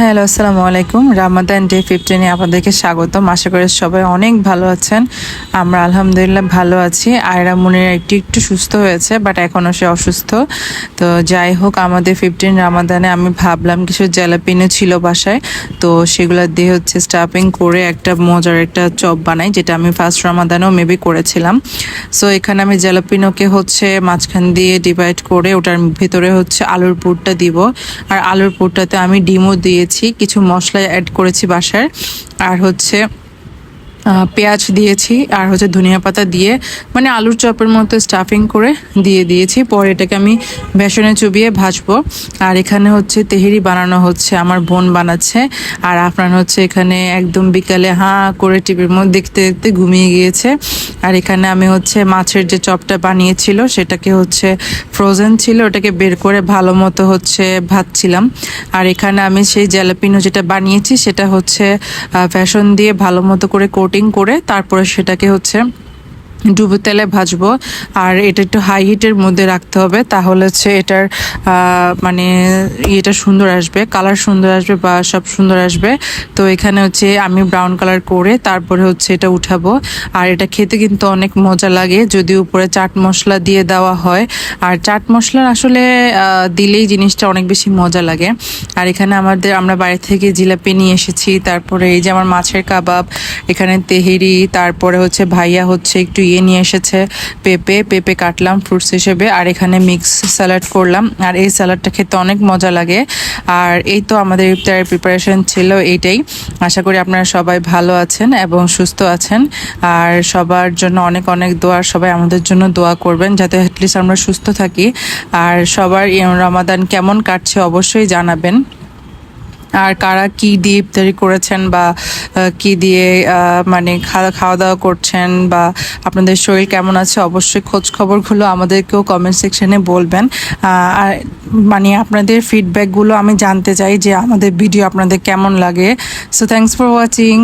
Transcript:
Hello, আসসালামু আলাইকুম। Ramadan day 15 এ আপনাদেরকে স্বাগতম। আশা করি সবাই অনেক ভালো আছেন। আমরা আলহামদুলিল্লাহ ভালো আছি। আয়রা মুনিরা একটু সুস্থ হয়েছে, বাট এখনও সে অসুস্থ। তো যাই হোক, আমাদের 15 রামাদানে আমি ভাবলাম কিছু জ্যালাপিনো ছিল বাসায়, তো সেগুলো দিয়ে হচ্ছে স্টাফিং করে একটা মজার একটা চপ বানাই, যেটা আমি ফার্স্ট রামাদানেও মেবি করেছিলাম। সো এখানে আমি জ্যালাপিনোকে হচ্ছে মাঝখান দিয়ে ডিভাইড করে ওটার ভিতরে হচ্ছে আলুর পুরটা দিব। আর আলুর পুরটাতে আমি ডিমও দিয়েছি, কিছু মশলা অ্যাড করেছি বাসার, আর হচ্ছে পেঁয়াজ দিয়েছি, আর হচ্ছে ধনিয়া পাতা দিয়ে মানে আলুর চপের মতো স্টাফিং করে দিয়ে দিয়েছি। পরে এটাকে আমি বেসনে চুবিয়ে ভাজবো। আর এখানে হচ্ছে তেহেরি বানানো হচ্ছে, আমার বোন বানাচ্ছে। আর আপনার হচ্ছে এখানে একদম বিকালে হাঁ করে টিভির মধ্যে দেখতে দেখতে ঘুমিয়ে গিয়েছে। আর এখানে আমি হচ্ছে মাছের যে চপটা বানিয়েছিল সেটাকে হচ্ছে ফ্রোজেন ছিল, ওটাকে বের করে ভালো মতো হচ্ছে ভাজছিলাম। আর এখানে আমি সেই জ্যালাপিনো যেটা বানিয়েছি সেটা হচ্ছে বেসন দিয়ে ভালো মতো করে কোটিং করে তারপরে সেটাকে হচ্ছে ডুবো তেলে ভাজবো। আর এটা একটু হাই হিটের মধ্যে রাখতে হবে, তাহলে হচ্ছে এটার মানে ইয়েটা সুন্দর আসবে, কালার সুন্দর আসবে বা সব সুন্দর আসবে। তো এখানে হচ্ছে আমি ব্রাউন কালার করে তারপরে হচ্ছে এটা উঠাবো। আর এটা খেতে কিন্তু অনেক মজা লাগে যদি উপরে চাট মশলা দিয়ে দেওয়া হয়। আর চাট মশলা আসলে দিলেই জিনিসটা অনেক বেশি মজা লাগে। আর এখানে আমরা বাইরে থেকে জিলাপি নিয়ে এসেছি, তারপরে এই যে আমার মাছের কাবাব, এখানে তেহেরি, তারপরে হচ্ছে ভাইয়া হচ্ছে একটু নিয়ে এসেছে পেঁপে কাটলাম ফ্রুটস হিসেবে। আর এখানে মিক্স স্যালাড করলাম, আর এই স্যালাডটা খেতে অনেক মজা লাগে। আর এই তো আমাদের ইফতারের প্রিপারেশন ছিল এইটাই। আশা করি আপনারা সবাই ভালো আছেন এবং সুস্থ আছেন। আর সবার জন্য অনেক অনেক দোয়া, সবাই আমাদের জন্য দোয়া করবেন যাতে অ্যাটলিস্ট আমরা সুস্থ থাকি। আর সবার রমাদান কেমন কাটছে অবশ্যই জানাবেন। আর কারা কি দিয়ে ইফতারি করেছেন বা কি দিয়ে মানে খাওয়া দাওয়া করছেন বা আপনাদের শরীর কেমন আছে, অবশ্যই খোঁজ খবরগুলো আমাদেরকেও কমেন্ট সেকশনে বলবেন। আর মানে আপনাদের ফিডব্যাকগুলো আমি জানতে চাই যে আমাদের ভিডিও আপনাদের কেমন লাগে। So thanks for watching.